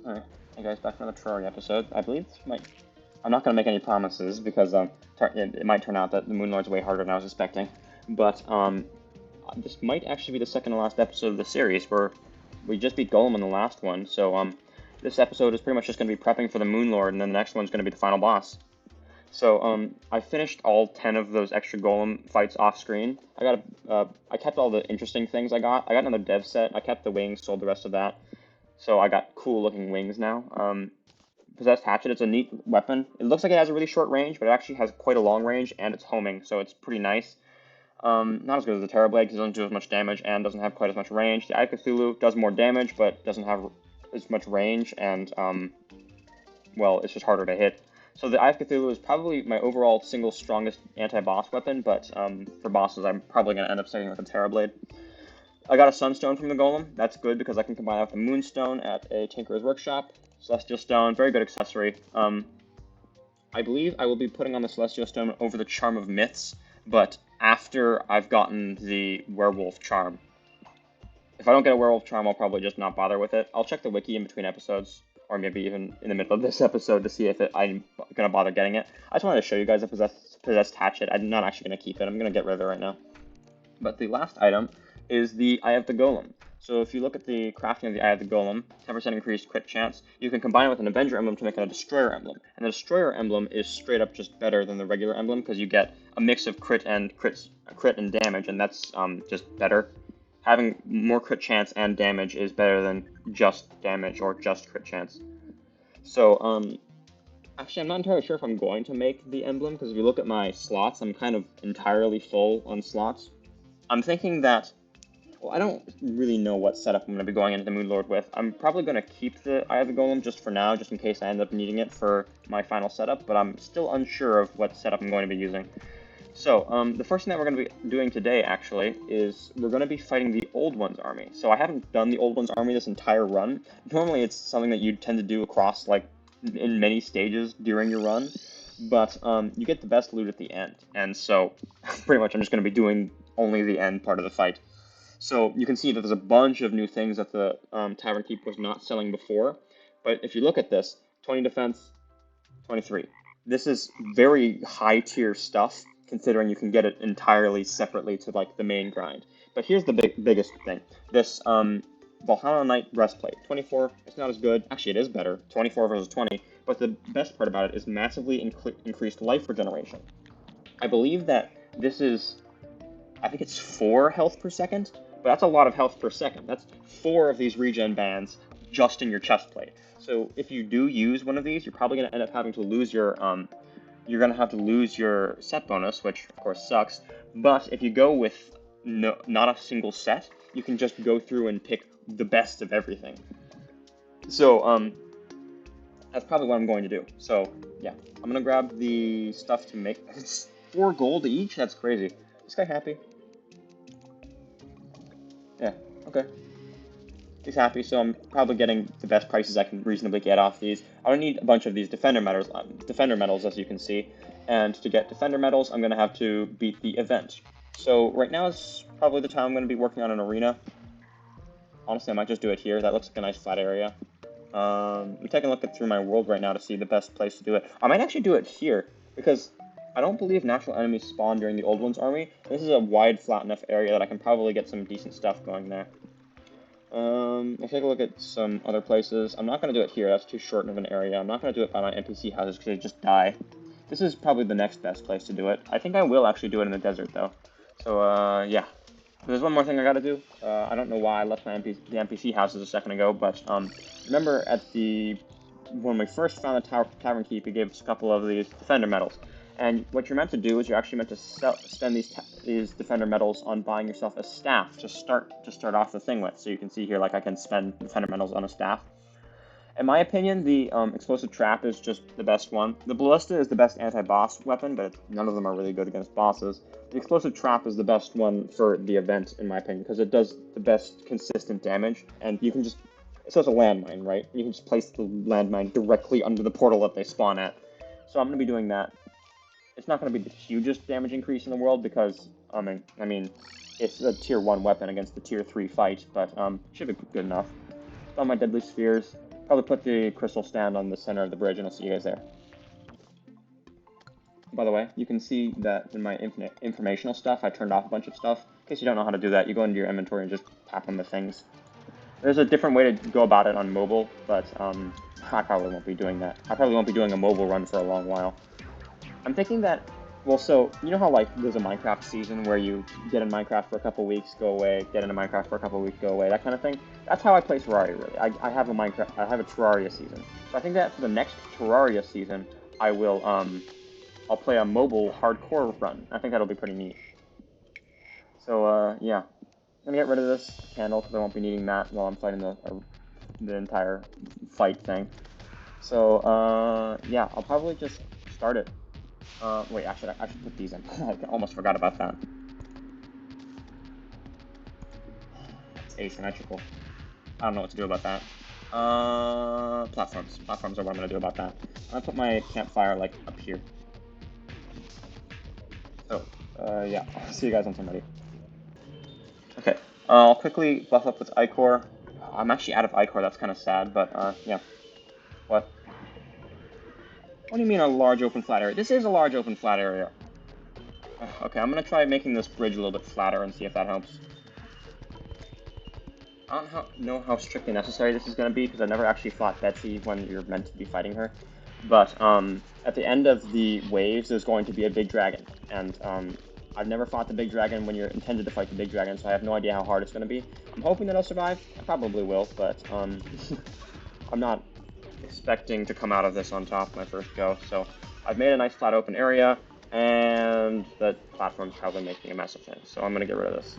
Alright, hey guys, back for another Terraria episode. I believe this might... I'm not going to make any promises because it might turn out that the Moon Lord's way harder than I was expecting. But this might actually be the second to last episode of the series, where we just beat Golem in the last one. So this episode is pretty much just going to be prepping for the Moon Lord, and then the next one's going to be the final boss. So I finished all 10 of those extra Golem fights off screen. I kept all the interesting things I got. I got another dev set. I kept the wings, sold the rest of that. So I got cool looking wings now. Possessed Hatchet, it's a neat weapon. It looks like it has a really short range, but it actually has quite a long range, and it's homing, so it's pretty nice. Not as good as the Terrorblade, because it doesn't do as much damage, and doesn't have quite as much range. The Eye of Cthulhu does more damage, but doesn't have as much range, and, well, it's just harder to hit. So the Eye of Cthulhu is probably my overall single strongest anti-boss weapon, but for bosses, I'm probably going to end up sticking with the Terrorblade. I got a Sunstone from the Golem. That's good because I can combine that with the Moonstone at a Tinkerer's Workshop. Celestial Stone, very good accessory. I believe I will be putting on the Celestial Stone over the Charm of Myths, but after I've gotten the Werewolf Charm. If I don't get a Werewolf Charm, I'll probably just not bother with it. I'll check the wiki in between episodes, or maybe even in the middle of this episode to see if I'm going to bother getting it. I just wanted to show you guys a Possessed Hatchet. I'm not actually going to keep it. I'm going to get rid of it right now. But the last item is the Eye of the Golem. So if you look at the crafting of the Eye of the Golem, 10% increased crit chance, you can combine it with an Avenger emblem to make it a Destroyer emblem. And the Destroyer emblem is straight up just better than the regular emblem because you get a mix of crit and damage, and that's just better. Having more crit chance and damage is better than just damage or just crit chance. So actually, I'm not entirely sure if I'm going to make the emblem because if you look at my slots, I'm kind of entirely full on slots. I'm thinking that, well, I don't really know what setup I'm going to be going into the Moon Lord with. I'm probably going to keep the Eye of the Golem just for now, just in case I end up needing it for my final setup, but I'm still unsure of what setup I'm going to be using. So, the first thing that we're going to be doing today, actually, is we're going to be fighting the Old One's army. So I haven't done the Old One's army this entire run. Normally it's something that you tend to do across, like, in many stages during your run, but you get the best loot at the end. And so, pretty much I'm just going to be doing only the end part of the fight. So you can see that there's a bunch of new things that the Tavern Keep was not selling before. But if you look at this, 20 defense, 23. This is very high tier stuff, considering you can get it entirely separately to like the main grind. But here's the biggest thing. This Valhalla Knight breastplate, 24, it's not as good. Actually, it is better, 24 versus 20. But the best part about it is massively increased life regeneration. I believe that this is, I think it's 4 health per second, but that's a lot of health per second. That's 4 of these regen bands just in your chest plate. So if you do use one of these, you're probably going to end up having to lose your, set bonus, which of course sucks. But if you go with not a single set, you can just go through and pick the best of everything. So that's probably what I'm going to do. So yeah, I'm going to grab the stuff to make, it's 4 gold each? That's crazy. This guy happy? Yeah, okay. He's happy, so I'm probably getting the best prices I can reasonably get off these. I don't need a bunch of these defender medals, as you can see. And to get defender medals, I'm going to have to beat the event. So right now is probably the time I'm going to be working on an arena. Honestly, I might just do it here. That looks like a nice flat area. I'm taking a look through my world right now to see the best place to do it. I might actually do it here, because I don't believe natural enemies spawn during the Old One's army. This is a wide, flat enough area that I can probably get some decent stuff going there. I'll take a look at some other places. I'm not going to do it here. That's too short of an area. I'm not going to do it by my NPC houses because they just die. This is probably the next best place to do it. I think I will actually do it in the desert, though. So, yeah. There's one more thing I got to do. I don't know why I left the NPC houses a second ago, but remember when we first found the Tavern Keep, he gave us a couple of these defender medals. And what you're meant to do is you're actually meant to spend these defender medals on buying yourself a staff to start off the thing with. So you can see here, like, I can spend defender medals on a staff. In my opinion, the explosive trap is just the best one. The ballista is the best anti-boss weapon, but none of them are really good against bosses. The explosive trap is the best one for the event, in my opinion, because it does the best consistent damage, and you can just, so it's a landmine, right? You can just place the landmine directly under the portal that they spawn at. So I'm going to be doing that. It's not going to be the hugest damage increase in the world because, I mean, it's a tier 1 weapon against the tier 3 fight, but should be good enough. On my deadly spheres, Probably put the crystal stand on the center of the bridge, and I'll see you guys there. By the way, you can see that in my informational stuff, I turned off a bunch of stuff. In case you don't know how to do that, you go into your inventory and just tap on the things. There's a different way to go about it on mobile, but I probably won't be doing that. I probably won't be doing a mobile run for a long while. I'm thinking that, well, so, you know how, like, there's a Minecraft season where you get in Minecraft for a couple weeks, go away, get into Minecraft for a couple weeks, go away, that kind of thing? That's how I play Terraria, really. I have a Terraria season. So I think that for the next Terraria season, I will, I'll play a mobile hardcore run. I think that'll be pretty neat. So, yeah. I'm gonna get rid of this candle because I won't be needing that while I'm fighting the entire fight thing. So, yeah, I'll probably just start it. Wait, actually, I should put these in. I almost forgot about that. It's asymmetrical. I don't know what to do about that. Platforms. Platforms are what I'm gonna do about that. I'm gonna put my campfire, like, up here. So, yeah, I'll see you guys once I'm ready. Okay, I'll quickly buff up with Ichor. I'm actually out of Ichor, that's kind of sad, but, yeah. What? What do you mean a large open flat area? This is a large open flat area. Okay, I'm gonna try making this bridge a little bit flatter and see if that helps. I don't know how strictly necessary this is gonna be, because I never actually fought Betsy when you're meant to be fighting her. But, at the end of the waves, there's going to be a big dragon, and, I've never fought the big dragon when you're intended to fight the big dragon, so I have no idea how hard it's gonna be. I'm hoping that I'll survive. I probably will, but, I'm not expecting to come out of this on top my first go, so I've made a nice flat open area, and the platform's probably making a mess of things, so I'm gonna get rid of this.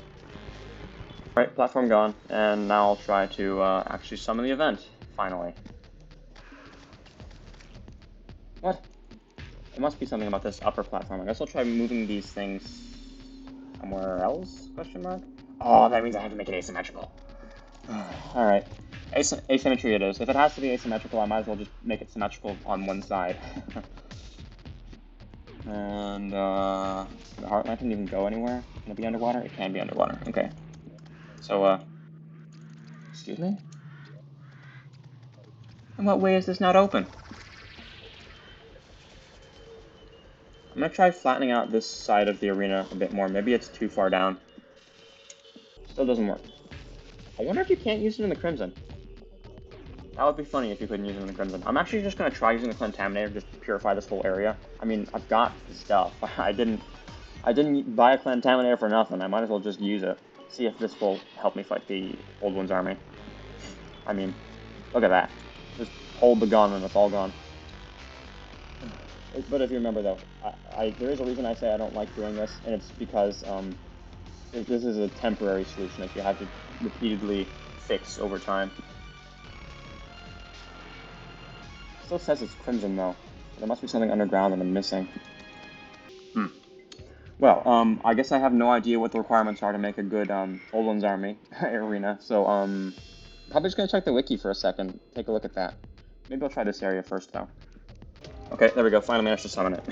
Alright, platform gone, and now I'll try to actually summon the event, finally. What? It must be something about this upper platform. I guess I'll try moving these things somewhere else, question mark? Oh, that means I have to make it asymmetrical. Alright. Asymmetry it is. If it has to be asymmetrical, I might as well just make it symmetrical on one side. And, the heart lamp can even go anywhere? Can it be underwater? It can be underwater. Okay. So, excuse me? In what way is this not open? I'm gonna try flattening out this side of the arena a bit more. Maybe it's too far down. Still doesn't work. I wonder if you can't use it in the Crimson. That would be funny if you couldn't use it in the Crimson. I'm actually just gonna try using the Contaminator just to purify this whole area. I mean, I've got the stuff. I didn't buy a Contaminator for nothing. I might as well just use it. See if this will help me fight the Old One's army. I mean, look at that. Just hold the gun and it's all gone. But if you remember though, there is a reason I say I don't like doing this, and it's because this is a temporary solution that you have to repeatedly fix over time. Still says it's Crimson though. There must be something underground that I'm missing. Well, I guess I have no idea what the requirements are to make a good Old One's Army arena, so probably just gonna check the wiki for a second, take a look at that. Maybe I'll try this area first though. Okay, there we go, finally managed to summon it.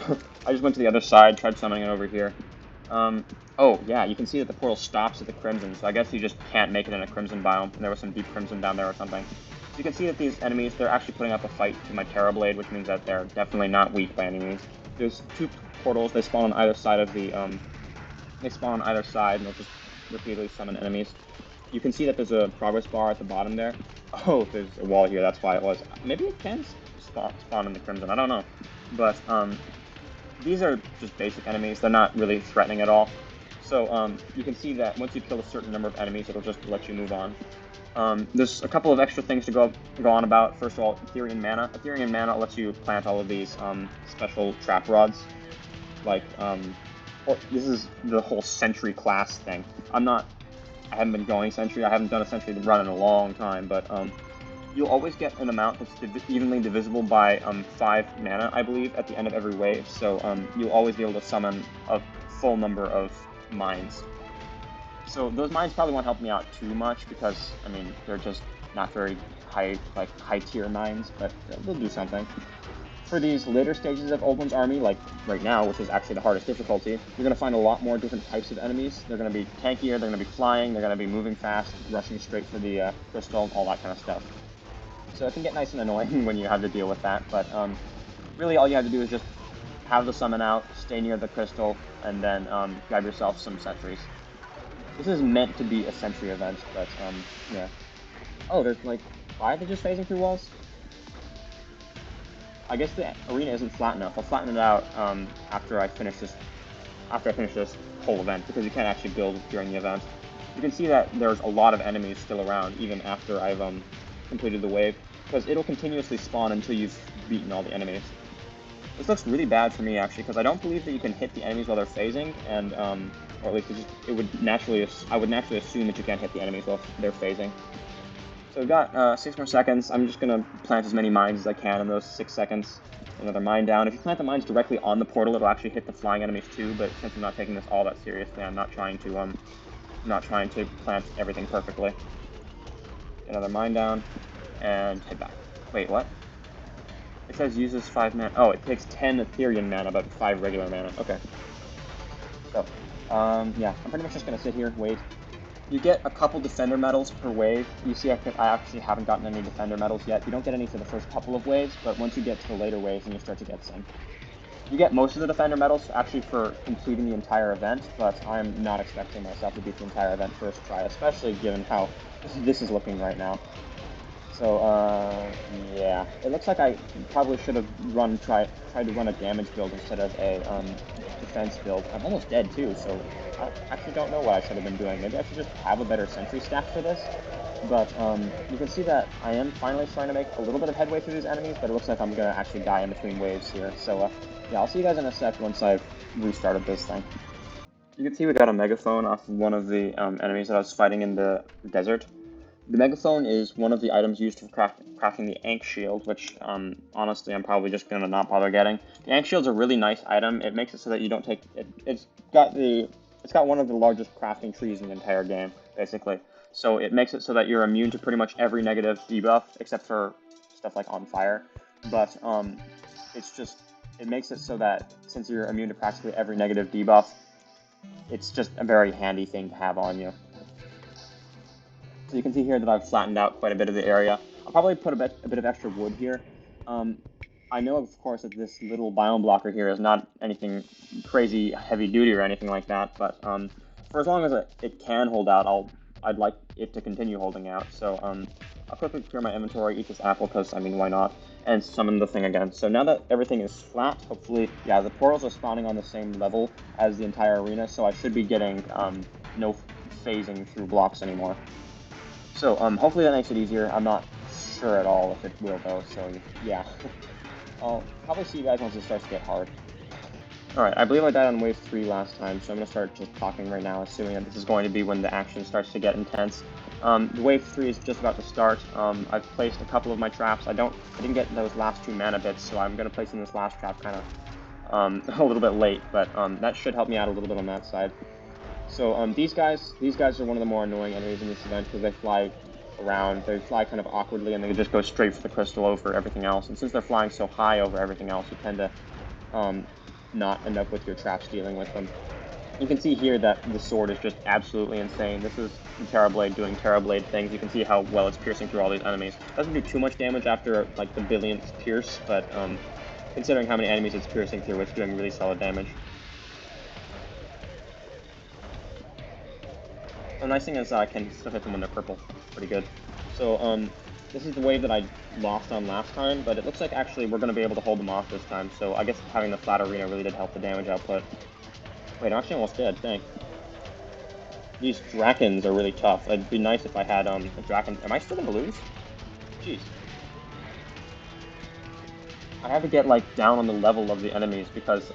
I just went to the other side, tried summoning it over here. Oh, yeah, you can see that the portal stops at the Crimson, so I guess you just can't make it in a Crimson biome, and there was some deep Crimson down there or something. So you can see that these enemies, they're actually putting up a fight to my Terra Blade, which means that they're definitely not weak by any means. There's two portals, they spawn on either side of the, they spawn on either side, and they'll just repeatedly summon enemies. You can see that there's a progress bar at the bottom there. Oh, there's a wall here, that's why it was. Maybe it can spawn in the Crimson, I don't know. But, these are just basic enemies, they're not really threatening at all. So, you can see that once you kill a certain number of enemies, it'll just let you move on. There's a couple of extra things to go on about. First of all, Ethereal Mana. Ethereal Mana lets you plant all of these, special trap rods. Like, this is the whole Sentry class thing. I haven't been going Sentry, I haven't done a Sentry run in a long time, but, you'll always get an amount that's evenly divisible by 5 mana, I believe, at the end of every wave, so you'll always be able to summon a full number of mines. So those mines probably won't help me out too much, because, I mean, they're just not very high-tier mines, but they'll do something. For these later stages of Old One's Army, like right now, which is actually the hardest difficulty, you're going to find a lot more different types of enemies. They're going to be tankier, they're going to be flying, they're going to be moving fast, rushing straight for the crystal, all that kind of stuff. So it can get nice and annoying when you have to deal with that, but really all you have to do is just have the summon out, stay near the crystal, and then grab yourself some sentries. This is meant to be a sentry event, but yeah. Oh, there's like, why are they just phasing through walls? I guess the arena isn't flat enough. I'll flatten it out after I finish this whole event, because you can't actually build during the event. You can see that there's a lot of enemies still around even after I've completed the wave, because it'll continuously spawn until you've beaten all the enemies. This looks really bad for me actually, because I don't believe that you can hit the enemies while they're phasing, and or at least I would naturally assume that you can't hit the enemies while they're phasing. So we've got 6 more seconds. I'm just gonna plant as many mines as I can in those 6 seconds. Another mine down. If you plant the mines directly on the portal, it'll actually hit the flying enemies too. But since I'm not taking this all that seriously, I'm not trying to plant everything perfectly. Another mine down, and head back. Wait, what? It says uses 5 mana. Oh, it takes 10 Ethereal mana, but 5 regular mana. Okay. So, yeah, I'm pretty much just gonna sit here, wait. You get a couple defender medals per wave. You see, I actually haven't gotten any defender medals yet. You don't get any for the first couple of waves, but once you get to the later waves, then you start to get some. You get most of the defender medals actually for completing the entire event, but I'm not expecting myself to beat the entire event first try, especially given how this is looking right now. So, yeah. It looks like I probably should have tried to run a damage build instead of a defense build. I'm almost dead too, so I actually don't know what I should have been doing. Maybe I should just have a better sentry stack for this. But you can see that I am finally starting to make a little bit of headway through these enemies, but it looks like I'm going to actually die in between waves here. So, yeah, I'll see you guys in a sec once I've restarted this thing. You can see we got a megaphone off of one of the enemies that I was fighting in the desert. The megaphone is one of the items used for crafting the Ankh shield, which honestly I'm probably just gonna not bother getting. The Ankh shield's a really nice item. It makes it so that you don't take it. It's got one of the largest crafting trees in the entire game, basically. So it makes it so that you're immune to pretty much every negative debuff except for stuff like on fire. But it makes it so that since you're immune to practically every negative debuff, it's just a very handy thing to have on you. So you can see here that I've flattened out quite a bit of the area. I'll probably put a bit of extra wood here. I know, of course, that this little biome blocker here is not anything crazy heavy duty or anything like that, but for as long as it can hold out, I'd like it to continue holding out. So I'll quickly clear my inventory, eat this apple, because, I mean, why not, and summon the thing again. So now that everything is flat, hopefully, yeah, the portals are spawning on the same level as the entire arena, so I should be getting no phasing through blocks anymore. So, hopefully that makes it easier. I'm not sure at all if it will, though, so, yeah. I'll probably see you guys once it starts to get hard. Alright, I believe I died on wave 3 last time, so I'm going to start just talking right now, assuming that this is going to be when the action starts to get intense. The wave 3 is just about to start. I've placed a couple of my traps. I didn't get those last 2 mana bits, so I'm going to place in this last trap kind of a little bit late, but that should help me out a little bit on that side. So these guys are one of the more annoying enemies in this event because they fly around, they fly kind of awkwardly, and they just go straight for the crystal over everything else. And since they're flying so high over everything else, you tend to not end up with your traps dealing with them. You can see here that the sword is just absolutely insane. This is Terrablade doing Terrablade things. You can see how well it's piercing through all these enemies. It doesn't do too much damage after like the billionth pierce, but considering how many enemies it's piercing through, it's doing really solid damage. The nice thing is I can still hit them when they're purple. Pretty good. So, this is the wave that I lost on last time, but it looks like actually we're going to be able to hold them off this time, so I guess having the flat arena really did help the damage output. Wait, I'm actually almost dead, dang. These Drakens are really tough. It'd be nice if I had, a Draken. Am I still going to lose? Jeez. I have to get, like, down on the level of the enemies, because,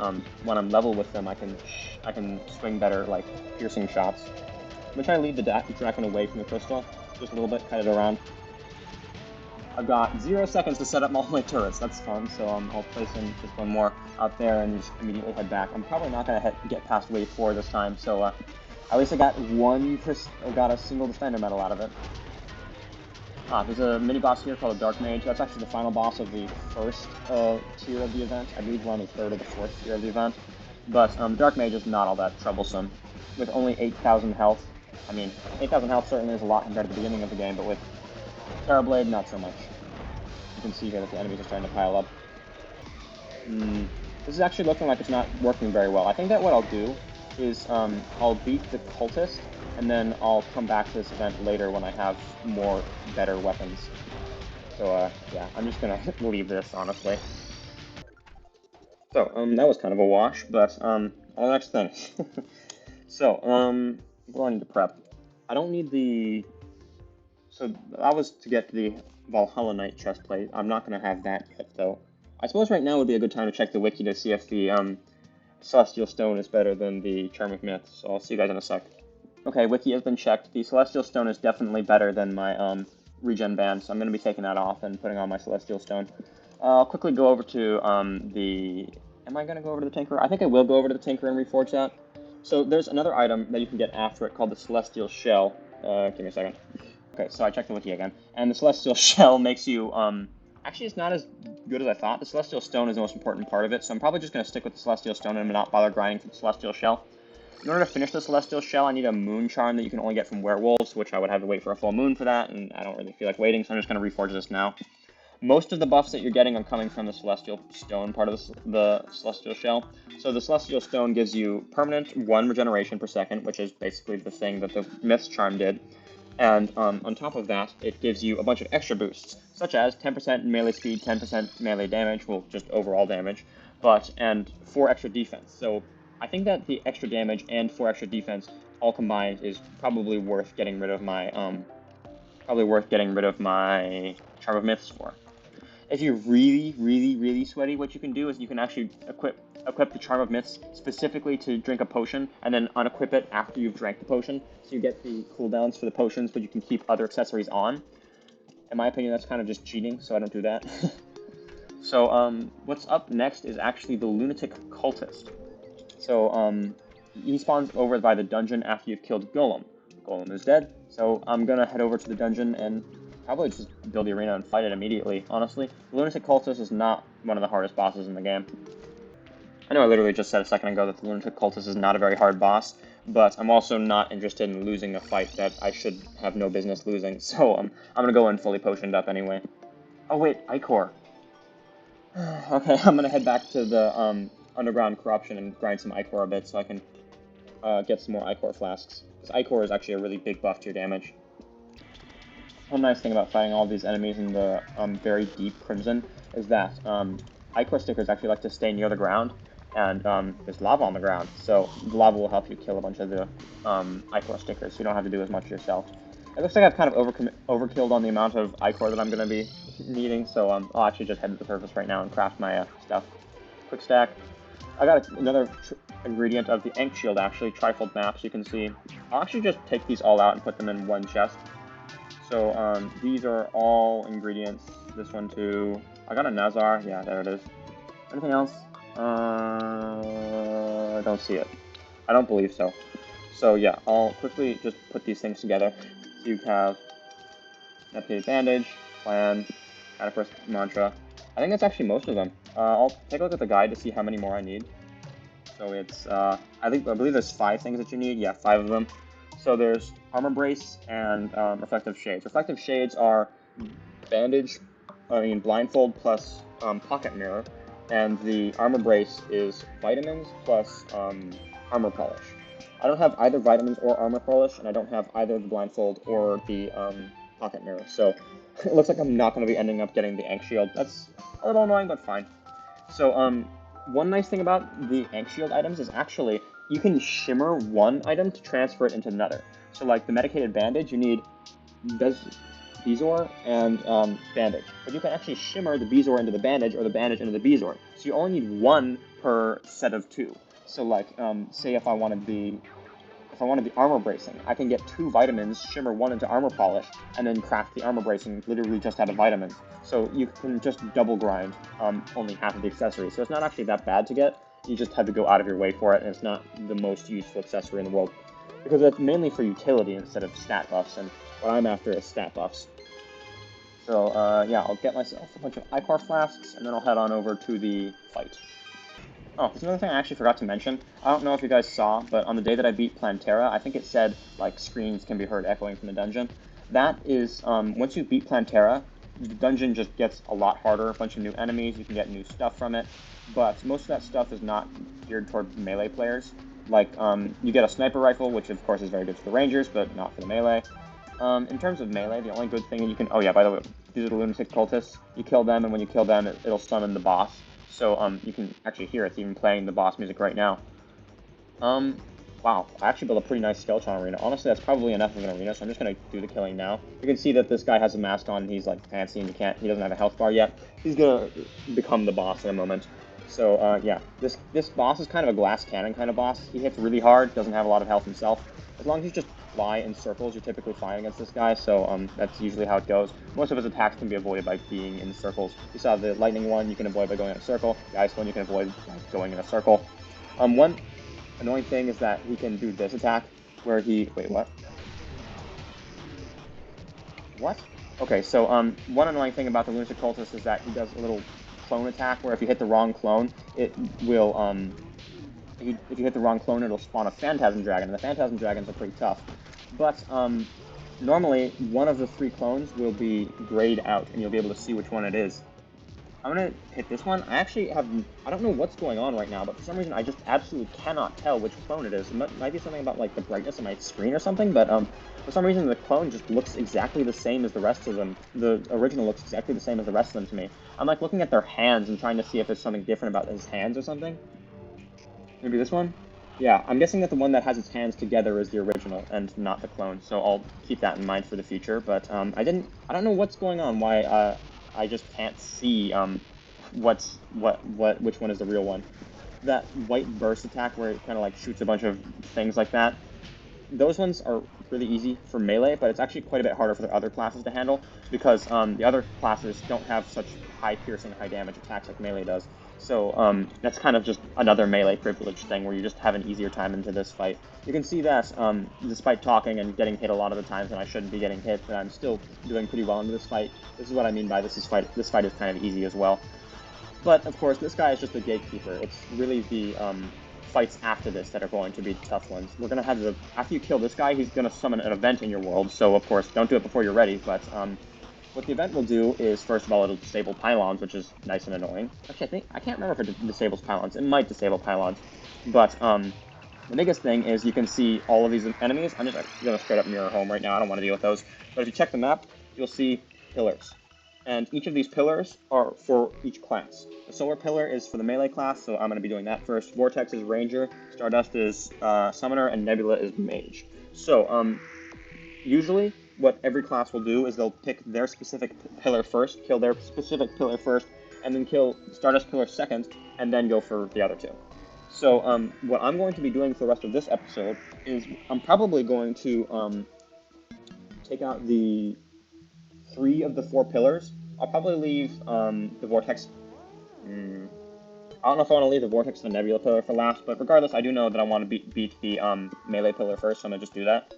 when I'm level with them, I can swing better, like, piercing shots. I'm gonna try to lead the Draken away from the crystal, just a little bit, head it around. I've got 0 seconds to set up all my turrets, that's fun, so I'll place in just one more out there and just immediately head back. I'm probably not gonna get past wave 4 this time, so at least I got got a single defender medal out of it. There's a mini-boss here called a Dark Mage. That's actually the final boss of the first tier of the event. I believe we're on the 3rd or the 4th tier of the event. But Dark Mage is not all that troublesome. With only 8,000 health, I mean, 8,000 health certainly is a lot compared to the beginning of the game, but with Terrablade, not so much. You can see here that the enemies are starting to pile up. This is actually looking like it's not working very well. I think that what I'll do is I'll beat the cultist, and then I'll come back to this event later when I have more better weapons. So yeah, I'm just gonna leave this, honestly. So, that was kind of a wash, but on the next thing. So, what do I need to prep? I don't need the... So, that was to get the Valhalla Knight chestplate. I'm not going to have that yet, though. I suppose right now would be a good time to check the wiki to see if the Celestial Stone is better than the Charm of Myth, so I'll see you guys in a sec. Okay, wiki has been checked. The Celestial Stone is definitely better than my regen band, so I'm going to be taking that off and putting on my Celestial Stone. I'll quickly go over to the... Am I going to go over to the Tinkerer? I think I will go over to the Tinkerer and reforge that. So there's another item that you can get after it called the Celestial Shell. Give me a second. Okay, so I checked the wiki again. And the Celestial Shell makes you... Actually, it's not as good as I thought. The Celestial Stone is the most important part of it, so I'm probably just going to stick with the Celestial Stone and not bother grinding for the Celestial Shell. In order to finish the Celestial Shell, I need a Moon Charm that you can only get from werewolves, which I would have to wait for a full moon for that, and I don't really feel like waiting, so I'm just going to reforge this now. Most of the buffs that you're getting are coming from the Celestial Stone part of the Celestial Shell. So the Celestial Stone gives you permanent 1 regeneration per second, which is basically the thing that the Myth's Charm did. And on top of that, it gives you a bunch of extra boosts, such as 10% melee speed, 10% melee damage, well, just overall damage, and 4 extra defense. So I think that the extra damage and 4 extra defense all combined is probably worth getting rid of my Charm of Myths for. If you're really sweaty, what you can do is you can actually equip the Charm of Myths specifically to drink a potion, and then unequip it after you've drank the potion, so you get the cooldowns for the potions, but you can keep other accessories on. In my opinion, that's kind of just cheating, so I don't do that. So, what's up next is actually the Lunatic Cultist. So, he spawns over by the dungeon after you've killed Golem. Golem is dead, so I'm gonna head over to the dungeon and probably just build the arena and fight it immediately, honestly. The Lunatic Cultist is not one of the hardest bosses in the game. I know I literally just said a second ago that the Lunatic Cultist is not a very hard boss, but I'm also not interested in losing a fight that I should have no business losing, so I'm gonna go in fully potioned up anyway. Oh wait, Ichor. Okay, I'm gonna head back to the underground corruption and grind some Ichor a bit so I can get some more Ichor flasks. Because Ichor is actually a really big buff to your damage. One nice thing about fighting all these enemies in the very deep Crimson is that Ichor stickers actually like to stay near the ground, and there's lava on the ground, so the lava will help you kill a bunch of the Ichor stickers, so you don't have to do as much yourself. It looks like I've kind of overkilled on the amount of Ichor that I'm going to be needing, so I'll actually just head to the surface right now and craft my stuff. Quick stack. I got another ingredient of the Ink Shield, actually, trifold maps, you can see. I'll actually just take these all out and put them in one chest. So, these are all ingredients. This one too. I got a Nazar. Yeah, there it is. Anything else? I don't see it. I don't believe so. So yeah, I'll quickly just put these things together. So you have Navigated Bandage, Plan, Cataphract Mantra. I think that's actually most of them. I'll take a look at the guide to see how many more I need. So it's, I believe there's 5 things that you need. Yeah, 5 of them. So there's Armor Brace and Reflective Shades. Reflective Shades are Blindfold plus Pocket Mirror, and the Armor Brace is Vitamins plus Armor Polish. I don't have either Vitamins or Armor Polish, and I don't have either the Blindfold or the Pocket Mirror, so it looks like I'm not going to be ending up getting the Ink Shield. That's a little annoying, but fine. So, one nice thing about the Ink Shield items is actually you can shimmer one item to transfer it into another. So like the Medicated Bandage, you need Bezoar and Bandage. But you can actually shimmer the Bezoar into the Bandage or the Bandage into the Bezoar. So you only need 1 per set of 2. So like, say if I wanted the armor bracing, I can get 2 vitamins, shimmer 1 into armor polish, and then craft the armor bracing literally just out of vitamins. So you can just double grind only half of the accessories. So it's not actually that bad to get. You just have to go out of your way for it, and it's not the most useful accessory in the world. Because it's mainly for utility instead of stat buffs, and what I'm after is stat buffs. So yeah, I'll get myself a bunch of Ichor flasks, and then I'll head on over to the fight. Oh, there's another thing I actually forgot to mention. I don't know if you guys saw, but on the day that I beat Plantera, I think it said, like, screams can be heard echoing from the dungeon. That is, once you beat Plantera, the dungeon just gets a lot harder, a bunch of new enemies, you can get new stuff from it, but most of that stuff is not geared toward melee players. Like, you get a sniper rifle, which of course is very good for the rangers, but not for the melee. In terms of melee, the only good thing you can... Oh yeah, by the way, these are the lunatic cultists. You kill them, and when you kill them, it'll summon the boss. So, you can actually hear it's even playing the boss music right now. Wow, I actually built a pretty nice Skeletron arena. Honestly, that's probably enough of an arena, so I'm just gonna do the killing now. You can see that this guy has a mask on, he's like fancy, and he doesn't have a health bar yet. He's gonna become the boss in a moment. So, yeah, this boss is kind of a glass cannon kind of boss. He hits really hard, doesn't have a lot of health himself. As long as you just fly in circles, you're typically fine against this guy, so, that's usually how it goes. Most of his attacks can be avoided by being in circles. You saw the lightning one, you can avoid by going in a circle. The ice one, you can avoid by going in a circle. One annoying thing is that he can do this attack, where he... Wait, what? What? Okay, so, one annoying thing about the Lunatic Cultist is that he does a little clone attack, where if you hit the wrong clone, it will, if you hit the wrong clone, it'll spawn a Phantasm Dragon, and the Phantasm Dragons are pretty tough. But, normally, one of the 3 clones will be grayed out, and you'll be able to see which one it is. I'm gonna hit this one. I don't know what's going on right now, but for some reason I just absolutely cannot tell which clone it is. It might be something about like the brightness of my screen or something, but for some reason the clone just looks exactly the same as the rest of them. The original looks exactly the same as the rest of them to me. I'm like looking at their hands and trying to see if there's something different about his hands or something. Maybe this one? Yeah, I'm guessing that the one that has its hands together is the original and not the clone, so I'll keep that in mind for the future, but I don't know what's going on, why I just can't see which one is the real one. That white burst attack where it kind of like shoots a bunch of things like that, those ones are really easy for melee, but it's actually quite a bit harder for the other classes to handle because the other classes don't have such high piercing, high damage attacks like melee does. So that's kind of just another melee privilege thing where you just have an easier time into this fight. You can see that despite talking and getting hit a lot of the times when I shouldn't be getting hit, that I'm still doing pretty well into this fight. This is what I mean by this fight is kind of easy as well. But of course, this guy is just the gatekeeper. It's really the fights after this that are going to be the tough ones. We're gonna have after you kill this guy, he's gonna summon an event in your world. So of course, don't do it before you're ready. But what the event will do is, first of all, it'll disable pylons, which is nice and annoying. Actually, I can't remember if it disables pylons. It might disable pylons, but the biggest thing is you can see all of these enemies. I'm just gonna straight up mirror home right now. I don't want to deal with those. But if you check the map, you'll see pillars. And each of these pillars are for each class. The Solar Pillar is for the melee class, so I'm going to be doing that first. Vortex is Ranger, Stardust is Summoner, and Nebula is Mage. So, usually, what every class will do is they'll pick their specific pillar first, kill their specific pillar first, and then kill Stardust Pillar second, and then go for the other 2. So, what I'm going to be doing for the rest of this episode is I'm probably going to take out the 3 of the 4 pillars. I'll probably leave the Vortex... I don't know if I want to leave the Vortex and the Nebula pillar for last, but regardless, I do know that I want to beat the melee pillar first, so I'm going to just do that.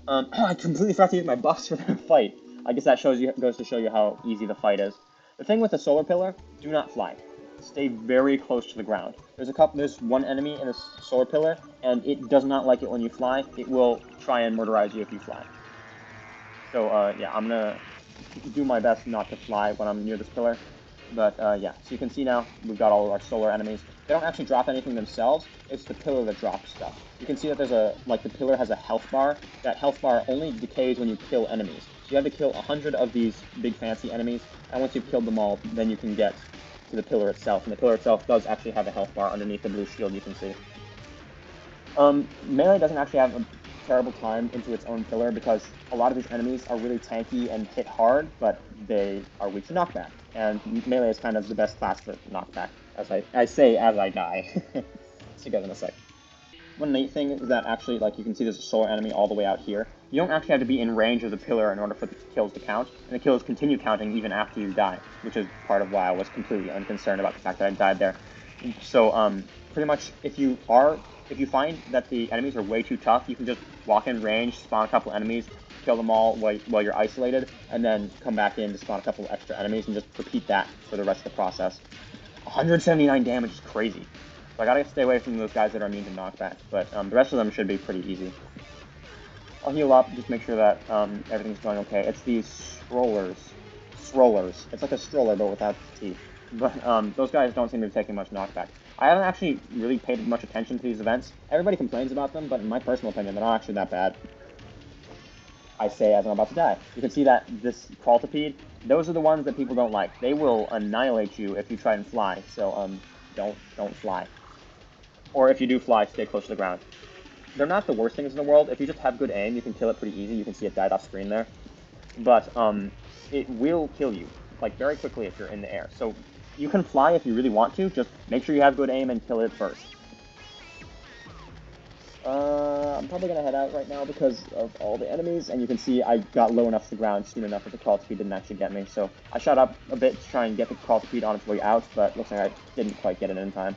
I completely forgot to use my buffs for that fight. I guess that goes to show you how easy the fight is. The thing with the Solar Pillar, do not fly. Stay very close to the ground. There's one enemy in a Solar Pillar, and it does not like it when you fly. It will try and murderize you if you fly. So, yeah, I'm gonna do my best not to fly when I'm near this pillar. But, yeah, so you can see now, we've got all of our solar enemies. They don't actually drop anything themselves, it's the pillar that drops stuff. You can see that there's the pillar has a health bar. That health bar only decays when you kill enemies. So you have to kill 100 of these big fancy enemies, and once you've killed them all, then you can get to the pillar itself. And the pillar itself does actually have a health bar underneath the blue shield you can see. Melee doesn't actually have a terrible time into its own pillar because a lot of these enemies are really tanky and hit hard, but they are weak to knockback. And melee is kind of the best class for knockback, as I say as I die. See you guys in a sec. One neat thing is that actually, like, you can see there's a solar enemy all the way out here. You don't actually have to be in range of the pillar in order for the kills to count, and the kills continue counting even after you die, which is part of why I was completely unconcerned about the fact that I died there. So, pretty much, if you find that the enemies are way too tough, you can just walk in range, spawn a couple enemies, kill them all while you're isolated, and then come back in to spawn a couple extra enemies, and just repeat that for the rest of the process. 179 damage is crazy. So I gotta stay away from those guys that are immune to knockback, but the rest of them should be pretty easy. I'll heal up, just make sure that everything's going okay. It's these strollers. It's like a stroller, but without teeth. But those guys don't seem to be taking much knockback. I haven't actually really paid much attention to these events. Everybody complains about them, but in my personal opinion, they're not actually that bad. I say as I'm about to die. You can see that this Qualtipede, those are the ones that people don't like. They will annihilate you if you try and fly, so don't fly. Or if you do fly, stay close to the ground. They're not the worst things in the world. If you just have good aim, you can kill it pretty easy. You can see it died off screen there. But it will kill you, like, very quickly if you're in the air. So you can fly if you really want to, just make sure you have good aim and kill it first. I'm probably going to head out right now because of all the enemies, and you can see I got low enough to the ground soon enough that the Qualtipede didn't actually get me. So I shot up a bit to try and get the Qualtipede on its way out, but looks like I didn't quite get it in time.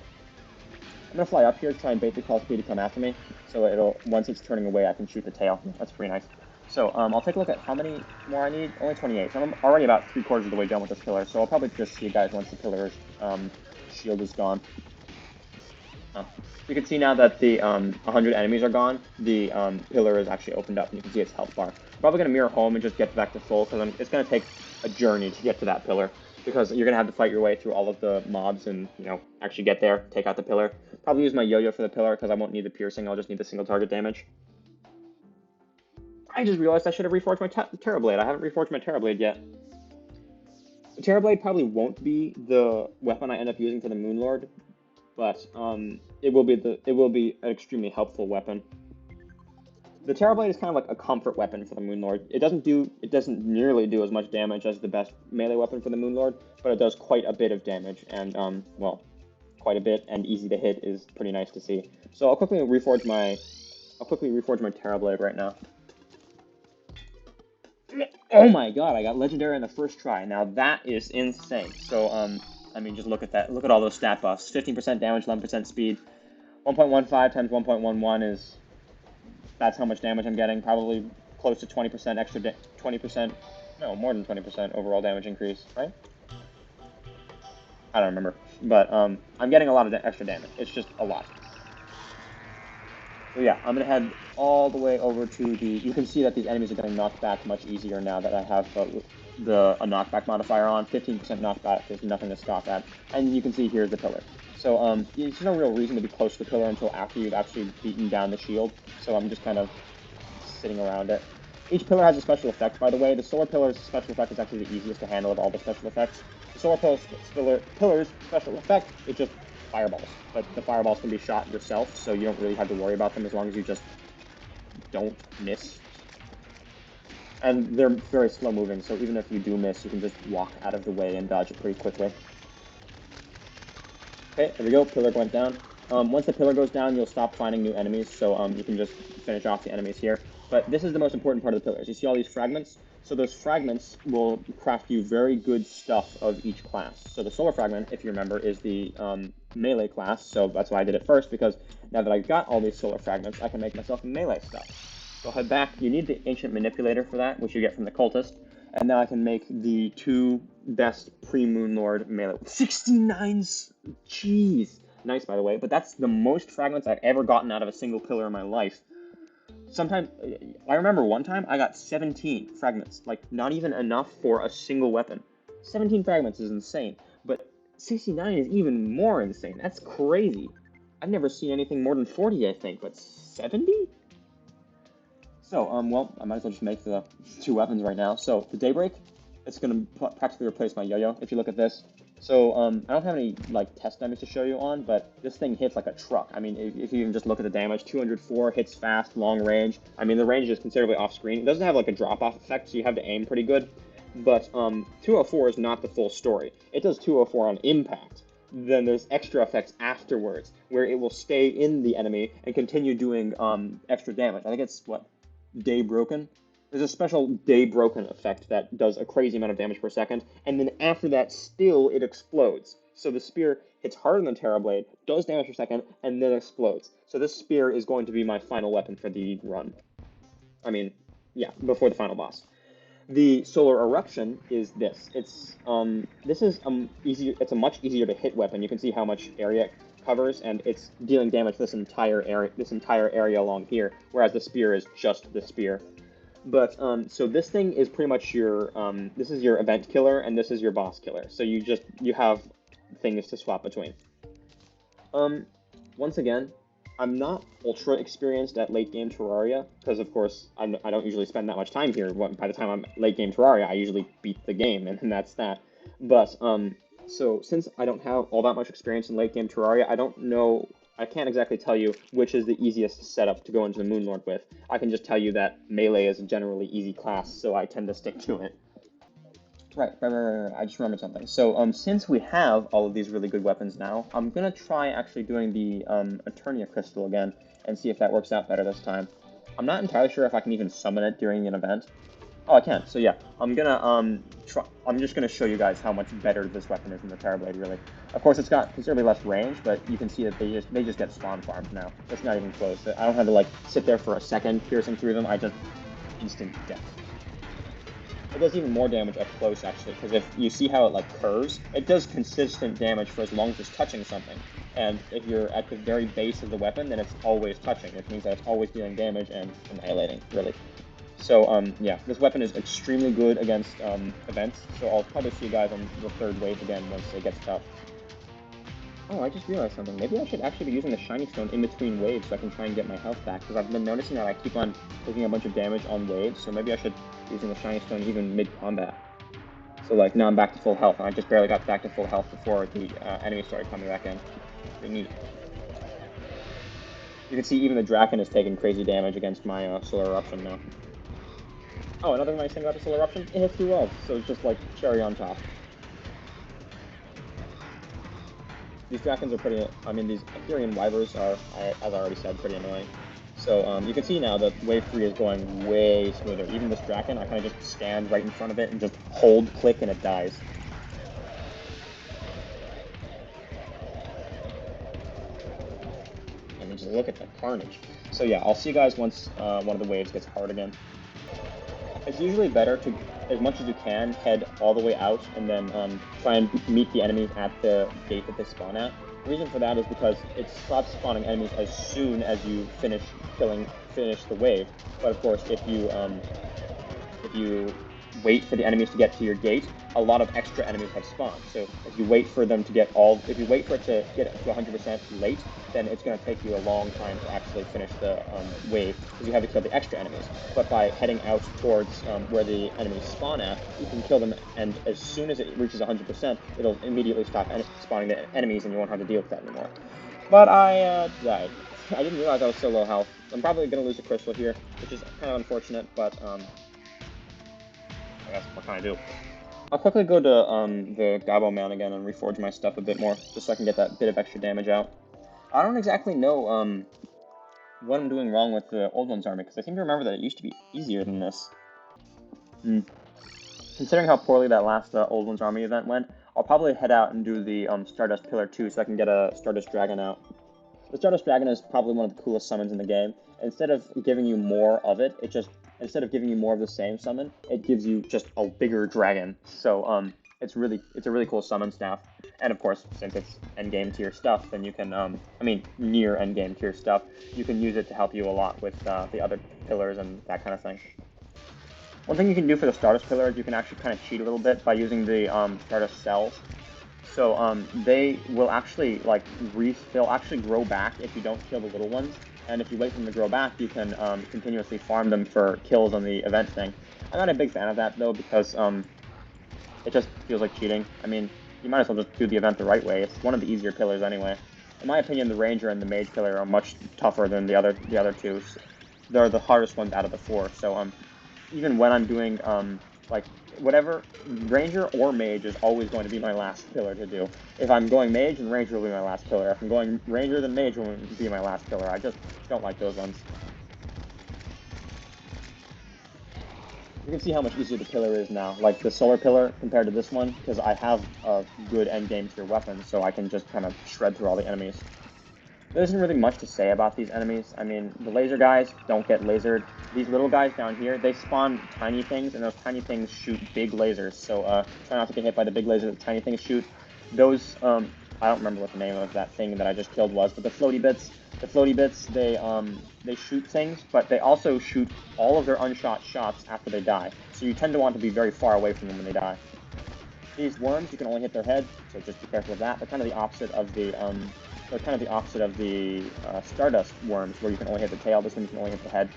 I'm going to fly up here to try and bait the Qualtipede to come after me, so it'll, once it's turning away, I can shoot the tail. That's pretty nice. So I'll take a look at how many more I need. Only 28, so I'm already about 3/4 of the way done with this pillar, so I'll probably just see you guys once the pillar's shield is gone. You can see now that the 100 enemies are gone, the pillar is actually opened up, and you can see its health bar. I'm probably going to mirror home and just get back to full, because it's going to take a journey to get to that pillar, because you're going to have to fight your way through all of the mobs and, you know, actually get there, take out the pillar. Probably use my yo-yo for the pillar, because I won't need the piercing, I'll just need the single target damage. I just realized I should have reforged my Terrablade. I haven't reforged my Terrablade yet. The Terrablade probably won't be the weapon I end up using for the Moonlord, but it will be an extremely helpful weapon. The Terrablade is kind of like a comfort weapon for the Moonlord. It doesn't nearly do as much damage as the best melee weapon for the Moonlord, but it does quite a bit of damage, and well, quite a bit and easy to hit is pretty nice to see. So I'll quickly reforge my Terrablade right now. Oh my god, I got legendary on the first try. Now that is insane. So I mean, just look at that. Look at all those stat buffs. 15% damage, 11% speed. 1.15 times 1.11 is... that's how much damage I'm getting. Probably close to 20% extra... 20%... no, more than 20% overall damage increase, right? I don't remember. But I'm getting a lot of extra damage. It's just a lot. So yeah, I'm going to head all the way over to the... you can see that these enemies are getting knocked back much easier now that I have a knockback modifier on. 15% knockback, there's nothing to stop that. And you can see here's the pillar. So there's no real reason to be close to the pillar until after you've actually beaten down the shield. So I'm just kind of sitting around it. Each pillar has a special effect, by the way. The solar pillar's special effect is actually the easiest to handle of all the special effects. The solar pillar's special effect is just fireballs, but the fireballs can be shot yourself, so you don't really have to worry about them as long as you just don't miss. And they're very slow moving, so even if you do miss, you can just walk out of the way and dodge it pretty quickly. Okay, there we go, pillar went down. Once the pillar goes down, you'll stop finding new enemies, so you can just finish off the enemies here. But this is the most important part of the pillars. You see all these fragments? So those fragments will craft you very good stuff of each class. So the solar fragment, if you remember, is the melee class, so that's why I did it first, because now that I've got all these solar fragments, I can make myself melee stuff. So I'll head back. You need the ancient manipulator for that, which you get from the cultist. And now I can make the 2 best pre-Moonlord melee. 69, jeez. Nice, by the way, but that's the most fragments I've ever gotten out of a single pillar in my life. Sometimes, I remember one time I got 17 fragments, like not even enough for a single weapon. 17 fragments is insane, but 69 is even more insane. That's crazy. I've never seen anything more than 40, I think, but 70? So, well, I might as well just make the 2 weapons right now. So, the Daybreak, it's going to practically replace my yo-yo, if you look at this. So, I don't have any, like, test damage to show you on, but this thing hits like a truck. I mean, if you even just look at the damage, 204, hits fast, long range. I mean, the range is considerably off-screen. It doesn't have, like, a drop-off effect, so you have to aim pretty good. But, 204 is not the full story. It does 204 on impact. Then there's extra effects afterwards, where it will stay in the enemy and continue doing, extra damage. I think it's, what, Day Broken? There's a special Day Broken effect that does a crazy amount of damage per second, and then after that, still, it explodes. So the spear hits harder than Terrablade, does damage per second, and then explodes. So this spear is going to be my final weapon for the run. I mean, yeah, before the final boss. The Solar Eruption is this. It's it's a much easier to hit weapon. You can see how much area it covers, and it's dealing damage this entire area along here, whereas the spear is just the spear. But so this thing is pretty much your this is your event killer and this is your boss killer. So you have things to swap between. Um, Once again, I'm not ultra experienced at late game Terraria because of course I don't usually spend that much time here. By the time I'm late game Terraria, I usually beat the game and that's that. But so since I don't have all that much experience in late game Terraria, I don't know. I can't exactly tell you which is the easiest setup to go into the Moon Lord with. I can just tell you that melee is a generally easy class, so I tend to stick to it. Right. I just remembered something. So, since we have all of these really good weapons now, I'm gonna try actually doing the Eternia Crystal again and see if that works out better this time. I'm not entirely sure if I can even summon it during an event. Oh, I can. So yeah, I'm gonna try. I'm just gonna show you guys how much better this weapon is than the Terrorblade. Really, of course, it's got considerably less range, but you can see that they just get spawn farmed now. It's not even close. I don't have to like sit there for a second piercing through them. I just instant death. It does even more damage up close, actually, because if you see how it, like, curves, it does consistent damage for as long as it's touching something. And if you're at the very base of the weapon, then it's always touching, which means that it's always dealing damage and annihilating, really. So, yeah, this weapon is extremely good against events, so I'll probably see you guys on the third wave again once it gets tough. Oh, I just realized something. Maybe I should actually be using the Shiny Stone in between waves so I can try and get my health back, because I've been noticing that I keep on taking a bunch of damage on waves, so maybe I should be using the Shiny Stone even mid-combat. So, like, now I'm back to full health, and I just barely got back to full health before the enemy started coming back in. Pretty neat. You can see even the Draken is taking crazy damage against my Solar Eruption now. Oh, another nice thing about the Solar Eruption, it hits through walls, so it's just like cherry on top. These Drakens are pretty, I mean, these Ethereal Wyvers are, as I already said, pretty annoying. So you can see now that Wave 3 is going way smoother. Even this Draken, I kind of just stand right in front of it and just hold click and it dies. I mean, just look at the carnage. So yeah, I'll see you guys once one of the waves gets hard again. It's usually better to, as much as you can, head all the way out and then try and meet the enemies at the gate that they spawn at. The reason for that is because it stops spawning enemies as soon as you finish the wave. But of course, if you wait for the enemies to get to your gate, a lot of extra enemies have spawned. So if you wait for them to get if you wait for it to get to 100% late, then it's going to take you a long time to actually finish the wave because you have to kill the extra enemies. But by heading out towards where the enemies spawn at, you can kill them, and as soon as it reaches 100%, it'll immediately stop spawning the enemies, and you won't have to deal with that anymore. But I died. I didn't realize I was so low health. I'm probably going to lose a crystal here, which is kind of unfortunate, but I guess what can I do? I'll quickly go to the Gabo Man again and reforge my stuff a bit more, just so I can get that bit of extra damage out. I don't exactly know what I'm doing wrong with the Old One's army, because I seem to remember that it used to be easier than this. Considering how poorly that last Old One's army event went, I'll probably head out and do the Stardust Pillar 2 so I can get a Stardust Dragon out. The Stardust Dragon is probably one of the coolest summons in the game. Instead of giving you more of it, instead of giving you more of the same summon, it gives you just a bigger dragon. So it's a really cool summon staff. And of course, since it's endgame tier stuff, then you can near endgame tier stuff, you can use it to help you a lot with the other pillars and that kind of thing. One thing you can do for the Stardust Pillar is you can actually kind of cheat a little bit by using the Stardust Cells. So they will actually they'll actually grow back if you don't kill the little ones, and if you wait for them to grow back, you can continuously farm them for kills on the event thing. I'm not a big fan of that though because it just feels like cheating. I mean, you might as well just do the event the right way. It's one of the easier pillars anyway. In my opinion, the Ranger and the Mage pillar are much tougher than the other two. They're the hardest ones out of the four. So even when I'm doing like whatever, Ranger or Mage is always going to be my last pillar to do. If I'm going Mage, then Ranger will be my last pillar. If I'm going Ranger, then Mage will be my last pillar. I just don't like those ones. You can see how much easier the pillar is now. Like the solar pillar compared to this one, because I have a good endgame tier weapon, so I can just kind of shred through all the enemies. There isn't really much to say about these enemies. I mean, the laser guys don't get lasered. These little guys down here, they spawn tiny things, and those tiny things shoot big lasers. So try not to get hit by the big laser that the tiny things shoot. Those, I don't remember what the name of that thing that I just killed was, but the floaty bits, The floaty bits, they shoot things, but they also shoot all of their unshot shots after they die. So you tend to want to be very far away from them when they die. These worms, you can only hit their head, so just be careful of that. They're kind of the opposite of the Stardust worms, where you can only hit the tail. This one you can only hit the head.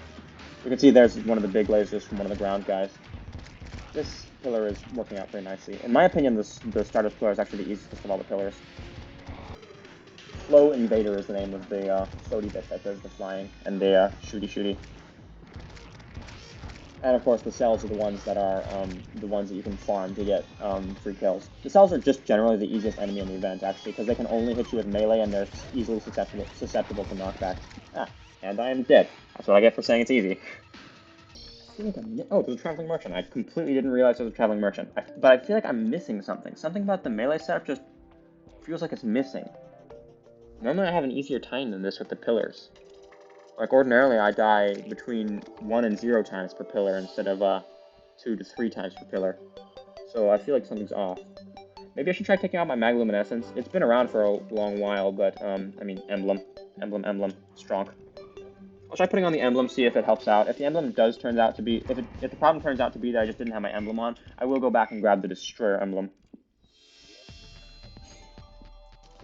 You can see there's one of the big lasers from one of the ground guys. This pillar is working out pretty nicely. In my opinion, the Stardust pillar is actually the easiest of all the pillars. Flow Invader is the name of the floaty bit that does the flying and the shooty. And of course, the cells are the ones that are the ones that you can farm to get free kills. The cells are just generally the easiest enemy in the event, actually, because they can only hit you with melee and they're easily susceptible to knockback. Ah, and I am dead. That's what I get for saying it's easy. I feel like oh, there's a traveling merchant. I completely didn't realize there was a traveling merchant. But I feel like I'm missing something. Something about the melee setup just feels like it's missing. Normally I have an easier time than this with the pillars. Like, ordinarily I die between 1 and 0 times per pillar instead of 2 to 3 times per pillar. So I feel like something's off. Maybe I should try taking out my Magluminescence. It's been around for a long while, but, I mean, emblem, strong. I'll try putting on the emblem, see if it helps out. If the emblem does turn out to be, if the problem turns out to be that I just didn't have my emblem on, I will go back and grab the Destroyer emblem.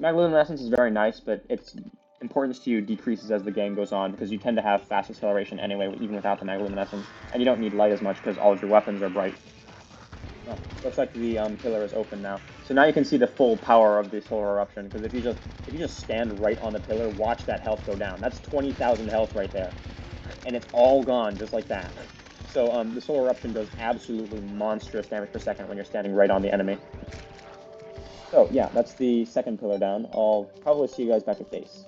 Magluminescence is very nice, but its importance to you decreases as the game goes on, because you tend to have fast acceleration anyway, even without the Magluminescence, and you don't need light as much because all of your weapons are bright. Oh, looks like the pillar is open now. So now you can see the full power of the solar eruption, because if you just stand right on the pillar, watch that health go down. That's 20,000 health right there. And it's all gone just like that. So the solar eruption does absolutely monstrous damage per second when you're standing right on the enemy. So yeah, that's the second pillar down. I'll probably see you guys back at base.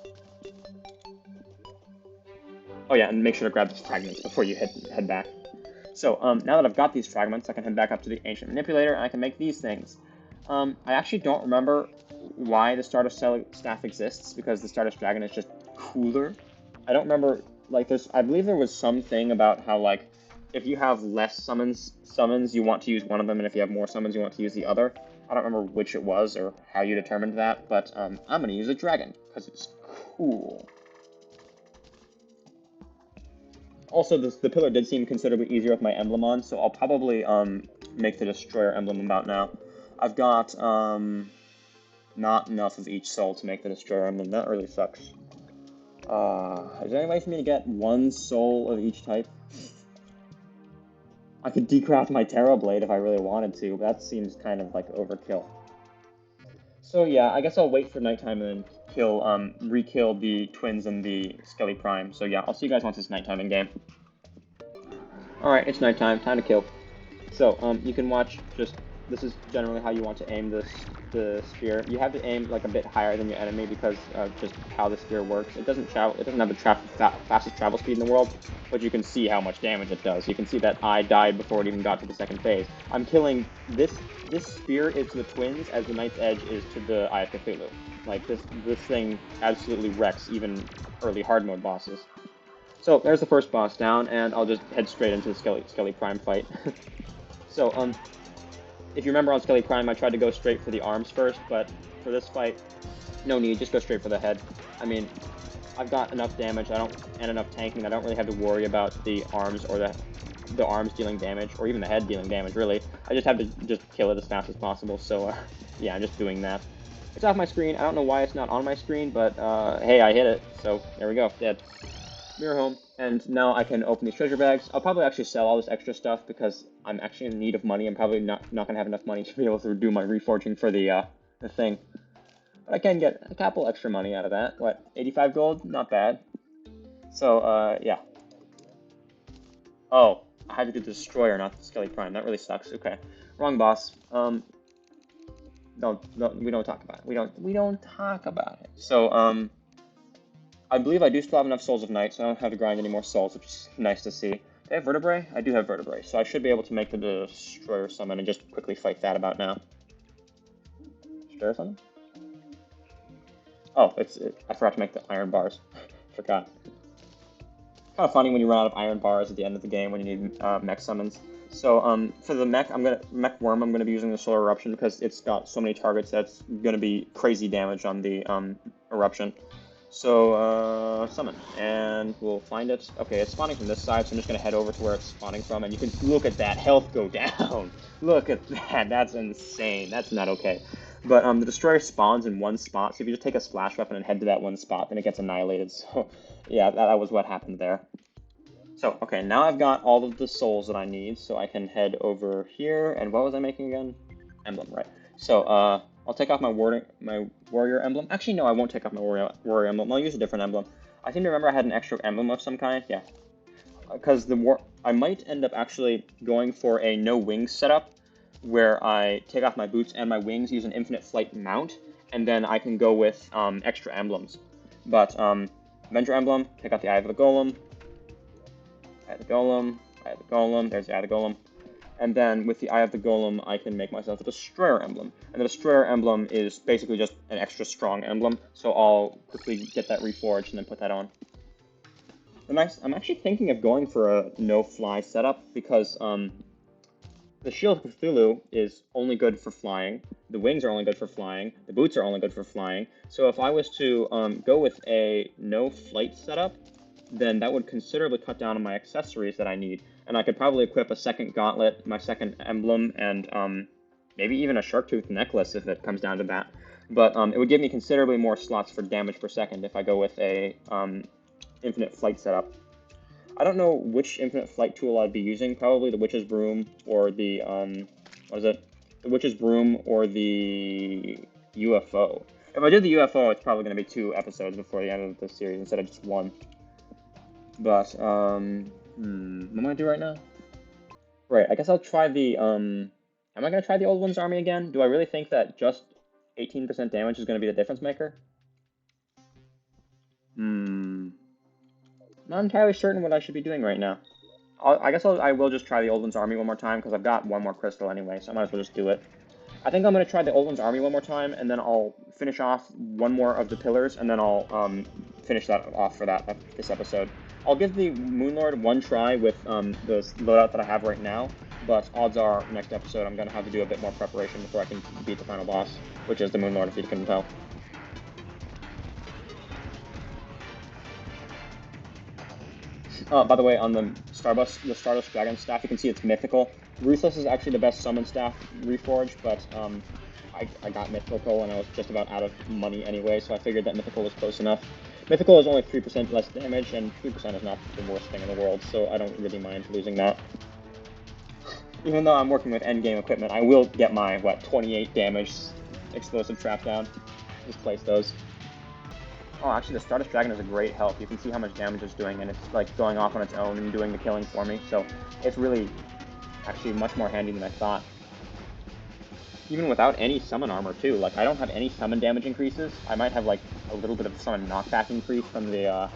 Oh yeah, and make sure to grab these fragments before you head back. So now that I've got these fragments, I can head back up to the Ancient Manipulator, and I can make these things. I actually don't remember why the Stardust Staff exists, because the Stardust Dragon is just cooler. I don't remember, like, I believe there was something about how, like, if you have less summons, you want to use one of them, and if you have more summons, you want to use the other. I don't remember which it was, or how you determined that, but I'm going to use a dragon, because it's cool. Also, the pillar did seem considerably easier with my emblem on, so I'll probably make the Destroyer emblem about now. I've got not enough of each soul to make the Destroyer emblem. That really sucks. Is there any way for me to get 1 soul of each type? I could decraft my Terra Blade if I really wanted to, but that seems kind of like overkill. So yeah, I guess I'll wait for nighttime and then re-kill the twins and the Skelly Prime. So yeah, I'll see you guys once it's nighttime in game. Alright, it's nighttime, time to kill. So, you can watch this is generally how you want to aim the spear. You have to aim like a bit higher than your enemy because of just how the spear works. It doesn't have the fastest travel speed in the world, but you can see how much damage it does. You can see that I died before it even got to the second phase. I'm killing this spear is to the twins as the Knight's Edge is to the Eye of Cthulhu. Like this thing absolutely wrecks even early hard mode bosses. So there's the first boss down, and I'll just head straight into the Skelly Prime fight. So if you remember on Skelly Prime, I tried to go straight for the arms first, but for this fight, no need, just go straight for the head. I mean, I've got enough damage, and enough tanking, I don't really have to worry about the arms or the arms dealing damage, or even the head dealing damage, really. I just have to just kill it as fast as possible, so yeah, I'm just doing that. It's off my screen, I don't know why it's not on my screen, but hey, I hit it, so there we go, dead. Mirror home, and now I can open these treasure bags. I'll probably actually sell all this extra stuff because I'm actually in need of money. I'm probably not gonna have enough money to be able to do my reforging for the thing. But I can get a couple extra money out of that. What, 85 gold? Not bad. So, yeah. Oh, I had to do the Destroyer, not the Skelly Prime. That really sucks. Okay. Wrong boss. We don't talk about it. We don't talk about it. So, I believe I do still have enough Souls of Night, so I don't have to grind any more souls, which is nice to see. Do I have Vertebrae? I do have Vertebrae, so I should be able to make the Destroyer summon and just quickly fight that about now. Destroyer summon? Oh, I forgot to make the iron bars. Forgot. Kind of funny when you run out of iron bars at the end of the game when you need mech summons. So for the mech worm, I'm gonna be using the solar eruption because it's got so many targets that's gonna be crazy damage on the eruption. So, summon, and we'll find it. Okay, it's spawning from this side, so I'm just gonna head over to where it's spawning from, and you can look at that health go down. Look at that, that's insane. That's not okay. But the destroyer spawns in one spot, so if you just take a splash weapon and head to that one spot, then it gets annihilated. So, yeah, that was what happened there. So, okay, now I've got all of the souls that I need, so I can head over here, and what was I making again? Emblem, right. So, I'll take off my warrior emblem. Actually, no, I won't take off my warrior emblem. I'll use a different emblem. I seem to remember I had an extra emblem of some kind. Yeah, because I might end up actually going for a no wings setup, where I take off my boots and my wings, use an infinite flight mount, and then I can go with extra emblems. But Avenger emblem, take out the Eye of the Golem, Eye of the Golem, Eye of the Golem. There's the Eye of the Golem. And then with the Eye of the Golem, I can make myself a Destroyer emblem. And the Destroyer emblem is basically just an extra strong emblem, so I'll quickly get that reforged and then put that on. I'm actually thinking of going for a no-fly setup, because the Shield of Cthulhu is only good for flying, the wings are only good for flying, the boots are only good for flying, so if I was to go with a no-flight setup, then that would considerably cut down on my accessories that I need. And I could probably equip a second gauntlet, my second emblem, and maybe even a shark tooth necklace if it comes down to that. But it would give me considerably more slots for damage per second if I go with a infinite flight setup. I don't know which infinite flight tool I'd be using. Probably the Witch's Broom or the what is it? The Witch's Broom or the UFO. If I did the UFO, it's probably going to be 2 episodes before the end of the series instead of just 1. But what am I gonna do right now? Right, I guess I'll try the am I gonna try the Old One's Army again? Do I really think that just 18% damage is gonna be the difference maker? Not entirely certain what I should be doing right now. I guess I will just try the Old One's Army one more time, because I've got one more crystal anyway, so I might as well just do it. I think I'm going to try the Old One's Army one more time, and then I'll finish off one more of the pillars, and then I'll finish that off for this episode. I'll give the Moonlord one try with the loadout that I have right now, but odds are next episode I'm going to have to do a bit more preparation before I can beat the final boss, which is the Moonlord, if you couldn't tell. By the way, on the Stardust Dragon staff, you can see it's mythical. Ruthless is actually the best summon staff reforged, but I got mythical and I was just about out of money anyway, so I figured that mythical was close enough. Mythical is only 3% less damage, and 3% is not the worst thing in the world, so I don't really mind losing that. Even though I'm working with endgame equipment, I will get my, 28 damage explosive trap down. Just place those. Oh, actually, the Stardust Dragon is a great help. You can see how much damage it's doing, and it's like going off on its own and doing the killing for me. So it's really, actually, much more handy than I thought. Even without any summon armor too. Like, I don't have any summon damage increases. I might have like a little bit of summon knockback increase from the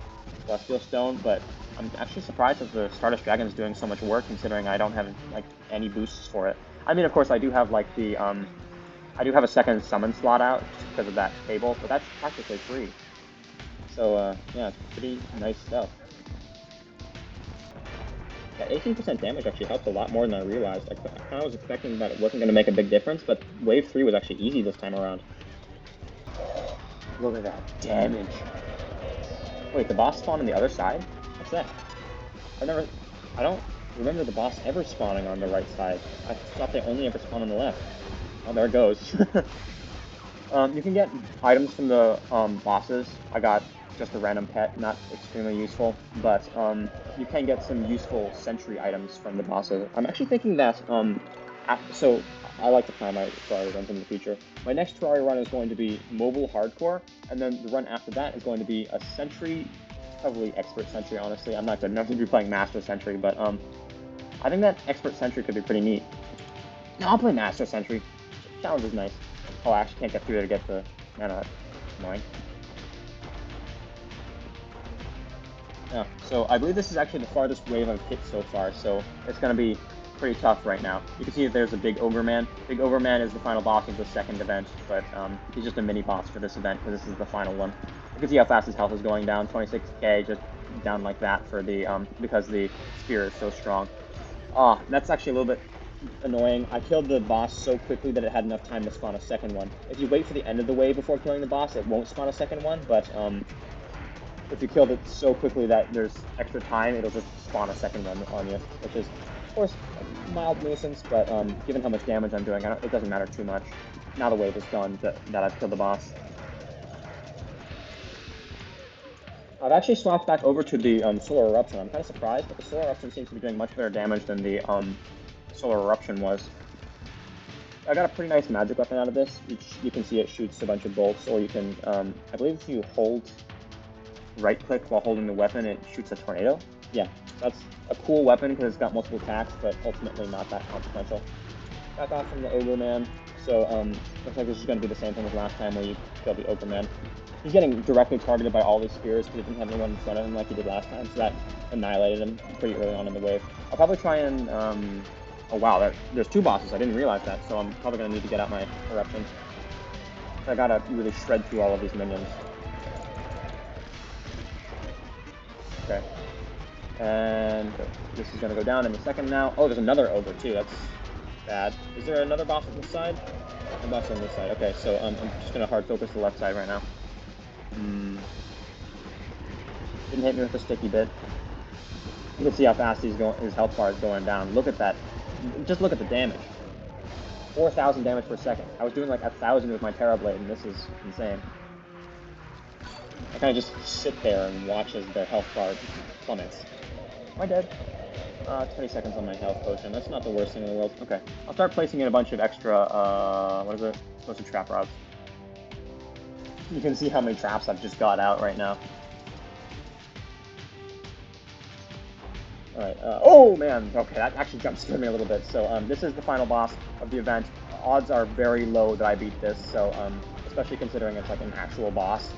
Celestial Stone, but I'm actually surprised that the Stardust Dragon is doing so much work, considering I don't have like any boosts for it. I mean, of course, I do have like the I do have a second summon slot out just because of that table, but that's practically free. So, yeah, it's pretty nice stuff. Yeah, 18% damage actually helps a lot more than I realized. I kind of was expecting that it wasn't going to make a big difference, but Wave 3 was actually easy this time around. Look at that damage. Wait, the boss spawned on the other side? What's that? I don't remember the boss ever spawning on the right side. I thought they only ever spawn on the left. Oh, there it goes. You can get items from the bosses. I got just a random pet, not extremely useful, but you can get some useful sentry items from the bosses. I'm actually thinking that, so I like to plan my Terraria runs in the future. My next Terraria run is going to be mobile hardcore, and then the run after that is going to be a sentry, probably expert sentry, honestly. I'm not good enough to be playing master sentry, but I think that expert sentry could be pretty neat. No, I'll play master sentry. Challenge is nice. Oh, I actually can't get through there to get the mana. That's annoying. Yeah, so I believe this is actually the farthest wave I've hit so far, so it's going to be pretty tough right now. You can see that there's a Big Ogre Man. Big Ogre Man is the final boss of the second event, but he's just a mini-boss for this event, because this is the final one. You can see how fast his health is going down, 26k, just down like that for the, because the spear is so strong. That's actually a little bit annoying. I killed the boss so quickly that it had enough time to spawn a second one. If you wait for the end of the wave before killing the boss, it won't spawn a second one, but if you killed it so quickly that there's extra time, it'll just spawn a second one on you, which is, of course, a mild nuisance, but given how much damage I'm doing, it doesn't matter too much. Now the wave is done that I've killed the boss. I've actually swapped back over to the Solar Eruption. I'm kind of surprised, but the Solar Eruption seems to be doing much better damage than the Solar Eruption was. I got a pretty nice magic weapon out of this. You can see it shoots a bunch of bolts, or you can, I believe if you hold right-click while holding the weapon, it shoots a tornado. Yeah, that's a cool weapon because it's got multiple attacks, but ultimately not that consequential. Back off from the Ogre Man. So, looks like this is going to be the same thing as last time where you kill the Ogre Man. He's getting directly targeted by all these spears because he didn't have anyone in front of him like he did last time, so that annihilated him pretty early on in the wave. I'll probably try and, oh wow, there's two bosses, I didn't realize that, so I'm probably going to need to get out my Eruption. I gotta really shred through all of these minions. Okay. And this is going to go down in a second now. Oh, there's another Ogre too, that's bad. Is there another boss on this side? A boss on this side, okay, so I'm just going to hard focus the left side right now. Didn't hit me with the sticky bit. You can see how fast his health bar is going down. Look at that. Just look at the damage. 4,000 damage per second. I was doing like 1,000 with my Terra Blade, and this is insane. I kind of just sit there and watch as their health bar plummets. Am I dead? 20 seconds on my health potion. That's not the worst thing in the world. Okay. I'll start placing in a bunch of extra, what is it? Supposed to trap rods. You can see how many traps I've just got out right now. Alright, oh man, okay, that actually jump scared me a little bit. So, this is the final boss of the event. Odds are very low that I beat this, so, especially considering it's like an actual boss.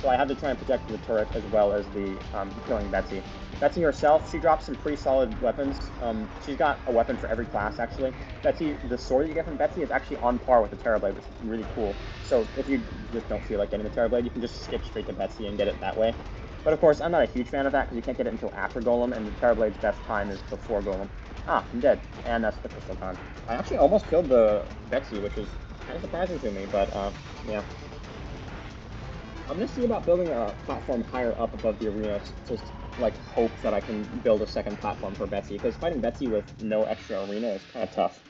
So I had to try and protect the turret as well as the, killing Betsy. Betsy herself, she drops some pretty solid weapons. She's got a weapon for every class, actually. Betsy, the sword you get from Betsy is actually on par with the Terra Blade, which is really cool. So if you just don't feel like getting the Terra Blade, you can just skip straight to Betsy and get it that way. But of course, I'm not a huge fan of that because you can't get it until after Golem, and the Terra Blade's best time is before Golem. Ah, I'm dead. And that's the crystal time. I actually almost killed the Betsy, which is kind of surprising to me, but, yeah. I'm going to see about building a platform higher up above the arena, just like hope that I can build a second platform for Betsy, because fighting Betsy with no extra arena is kind of tough.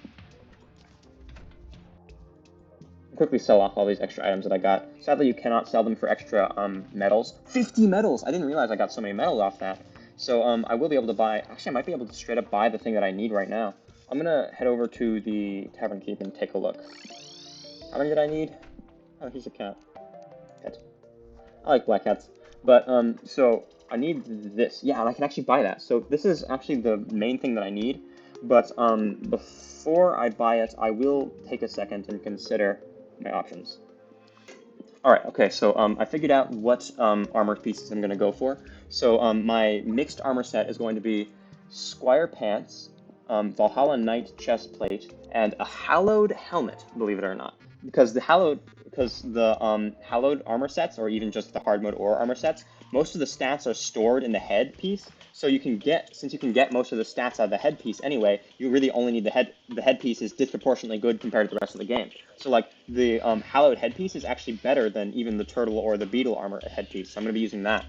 I'll quickly sell off all these extra items that I got. Sadly, you cannot sell them for extra medals. 50 medals! I didn't realize I got so many medals off that. So I will be able to buy, actually I might be able to straight up buy the thing that I need right now. I'm going to head over to the Tavern Keep and take a look. How many did I need? Oh, here's a cat. Pet. I like black cats. But, so, I need this. Yeah, and I can actually buy that. So, this is actually the main thing that I need. But, before I buy it, I will take a second and consider my options. Alright, okay, so, I figured out what, armor pieces I'm going to go for. So, my mixed armor set is going to be Squire Pants, Valhalla Knight chest plate, and a hallowed helmet, believe it or not. Because the hallowed armor sets, or even just the hard mode or armor sets, most of the stats are stored in the head piece. So you can get, since you can get most of the stats out of the head piece anyway, you really only need the head. The head piece is disproportionately good compared to the rest of the game. So like the hallowed head piece is actually better than even the turtle or the beetle armor head piece. So I'm going to be using that.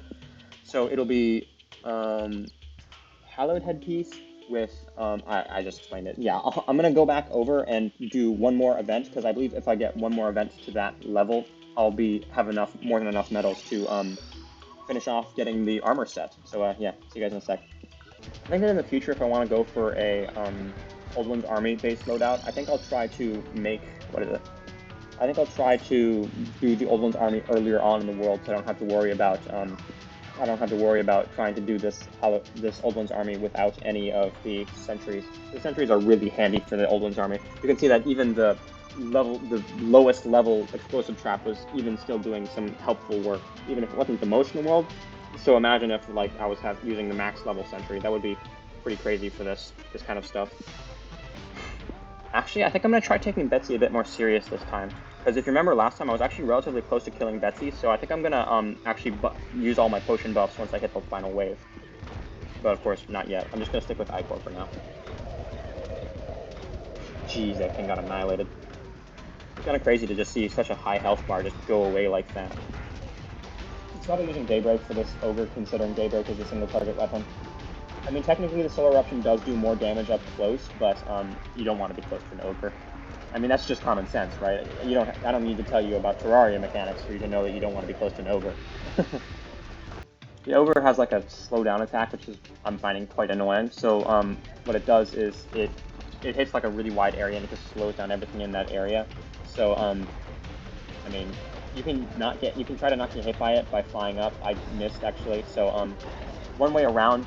So it'll be hallowed head piece with, I just explained it. Yeah, I'm going to go back over and do one more event, because I believe if I get one more event to that level, I'll have more than enough medals to finish off getting the armor set. So yeah, see you guys in a sec. I think that in the future, if I want to go for a Old One's Army based loadout, I think I'll try to make, what is it? I think I'll try to do the Old One's Army earlier on in the world, so I don't have to worry about trying to do this Old One's Army without any of the sentries. The sentries are really handy for the Old One's Army. You can see that even the lowest level explosive trap was even still doing some helpful work, even if it wasn't the most in the world. So imagine if like I was using the max level sentry. That would be pretty crazy for this kind of stuff. Actually, I think I'm going to try taking Betsy a bit more serious this time. Because if you remember last time, I was actually relatively close to killing Betsy, so I think I'm going to actually use all my potion buffs once I hit the final wave. But of course, not yet. I'm just going to stick with Icor for now. Jeez, that thing got annihilated. It's kind of crazy to just see such a high health bar just go away like that. thought of using Daybreak for this Ogre, considering Daybreak is a single target weapon. I mean, technically the Solar Eruption does do more damage up close, but you don't want to be close to an Ogre. I mean, that's just common sense, right? I don't need to tell you about Terraria mechanics for you to know that you don't want to be close to an Ogre. The Ogre has like a slowdown attack, which is I'm finding quite annoying. So what it does is it hits like a really wide area and it just slows down everything in that area. So I mean, you can try to not get hit by it by flying up. I missed actually. So one way around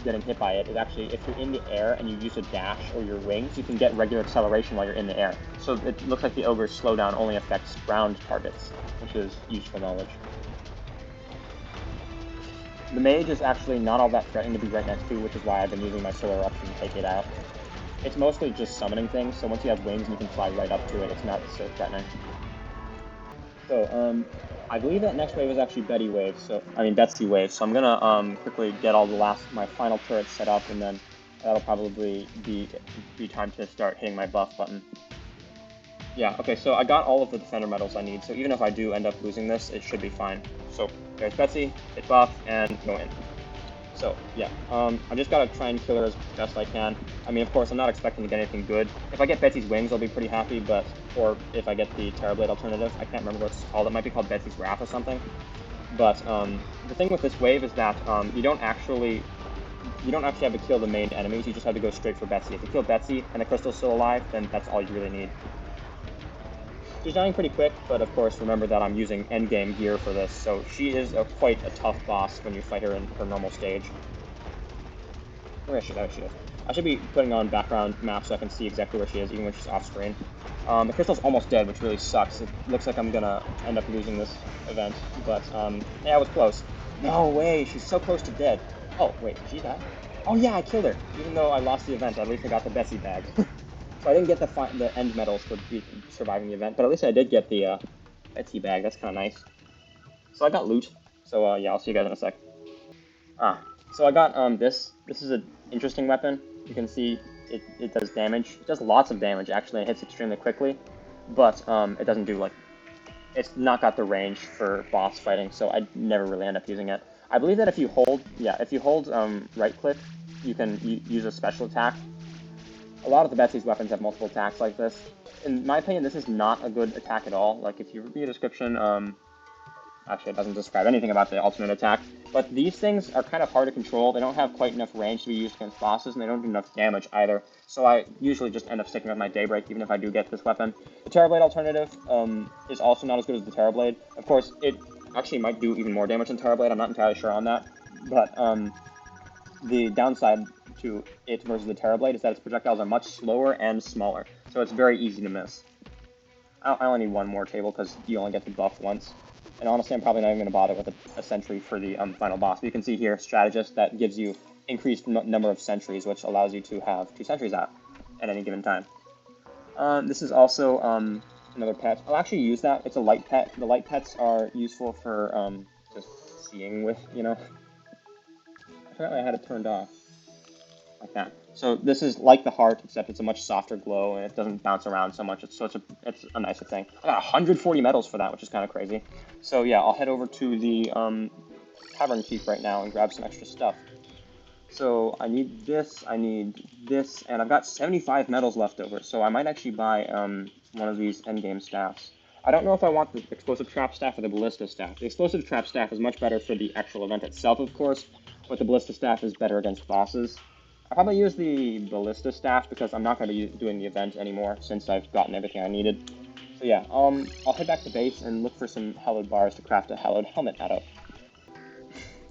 getting hit by it is actually if you're in the air and you use a dash or your wings, you can get regular acceleration while you're in the air. So it looks like the Ogre's slowdown only affects ground targets, which is useful knowledge. The Mage is actually not all that threatening to be right next to, which is why I've been using my Solar Eruption to take it out. It's mostly just summoning things, so once you have wings and you can fly right up to it, it's not so threatening. So, I believe that next wave is actually Betsy wave, so I'm gonna quickly get all my final turrets set up, and then that'll probably be time to start hitting my buff button. Yeah, okay, so I got all of the defender medals I need, so even if I do end up losing this, it should be fine. So there's Betsy, hit buff, and go in. So yeah, I just gotta try and kill her as best I can. I mean, of course, I'm not expecting to get anything good. If I get Betsy's wings, I'll be pretty happy, or if I get the Terrorblade alternative, I can't remember what it's called. It might be called Betsy's Wrath or something. But the thing with this wave is that you don't actually have to kill the main enemies. You just have to go straight for Betsy. If you kill Betsy and the crystal's still alive, then that's all you really need. She's dying pretty quick, but of course remember that I'm using endgame gear for this, so she is quite a tough boss when you fight her in her normal stage. Where is she? There she is. I should be putting on background map so I can see exactly where she is, even when she's off screen. The crystal's almost dead, which really sucks. It looks like I'm gonna end up losing this event, but yeah, it was close. No way, she's so close to dead. Oh, wait, did she die? Oh yeah, I killed her. Even though I lost the event, at least I got the Betsy bag. So I didn't get the end medals for surviving the event, but at least I did get the Betsy bag. That's kind of nice. So I got loot. So yeah, I'll see you guys in a sec. So I got this. This is an interesting weapon. You can see it does damage. It does lots of damage actually. It hits extremely quickly, but it doesn't do it's not got the range for boss fighting. So I never really end up using it. I believe that if you hold right click, you can use a special attack. A lot of the Betsy's weapons have multiple attacks like this. In my opinion, this is not a good attack at all. Like, if you read the description, actually it doesn't describe anything about the alternate attack, but these things are kind of hard to control. They don't have quite enough range to be used against bosses, and they don't do enough damage either. So I usually just end up sticking with my Daybreak, even if I do get this weapon. The Terrorblade alternative is also not as good as the Terrorblade. Of course, it actually might do even more damage than Terrorblade. I'm not entirely sure on that, but the downside to it versus the Terrorblade is that its projectiles are much slower and smaller, so it's very easy to miss. I only need one more table because you only get the buff once. And honestly, I'm probably not even going to bother with a sentry for the final boss. But you can see here, Strategist, that gives you increased number of sentries, which allows you to have 2 sentries out at any given time. This is also another pet. I'll actually use that. It's a light pet. The light pets are useful for just seeing with, Apparently I had it turned off. Like that. So this is like the heart, except it's a much softer glow, and it doesn't bounce around so much. It's a nicer thing. I got 140 medals for that, which is kind of crazy. So yeah, I'll head over to the Tavern Keep right now and grab some extra stuff. So I need this, and I've got 75 medals left over, so I might actually buy one of these endgame staffs. I don't know if I want the Explosive Trap Staff or the Ballista Staff. The Explosive Trap Staff is much better for the actual event itself, of course, but the Ballista Staff is better against bosses. I'll probably use the Ballista Staff because I'm not going to be doing the event anymore since I've gotten everything I needed. So yeah, I'll head back to base and look for some hallowed bars to craft a hallowed helmet out of.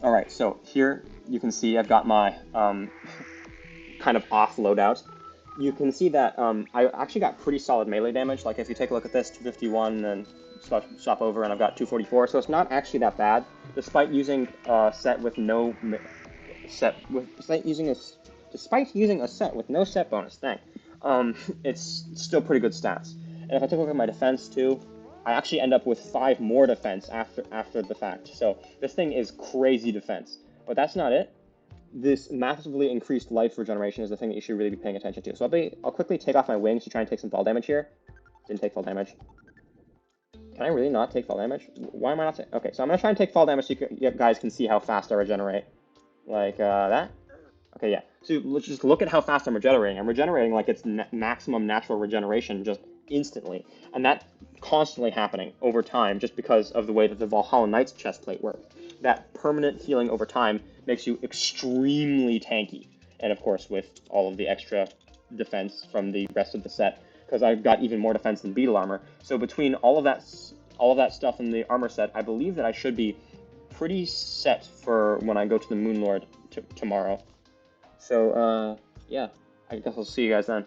Alright, so here you can see I've got my kind of off loadout. You can see that I actually got pretty solid melee damage. Like if you take a look at this, 251 and swap over and I've got 244, so it's not actually that bad, despite using a set with no despite using a set with no set bonus thing. It's still pretty good stats. And if I take a look at my defense too, I actually end up with 5 more defense after the fact. So this thing is crazy defense. But that's not it. This massively increased life regeneration is the thing that you should really be paying attention to. So I'll quickly take off my wings to try and take some fall damage here. Didn't take fall damage. Can I really not take fall damage? Why am I not taking? Okay, so I'm gonna try and take fall damage so you guys can see how fast I regenerate. Like that. Okay, yeah. So let's just look at how fast I'm regenerating. I'm regenerating like it's maximum natural regeneration just instantly. And that constantly happening over time just because of the way that the Valhalla Knight's chest plate works. That permanent healing over time makes you extremely tanky. And of course, with all of the extra defense from the rest of the set, because I've got even more defense than beetle armor. So between all of that stuff in the armor set, I believe that I should be pretty set for when I go to the Moon Lord tomorrow. So, yeah, I guess I'll see you guys then.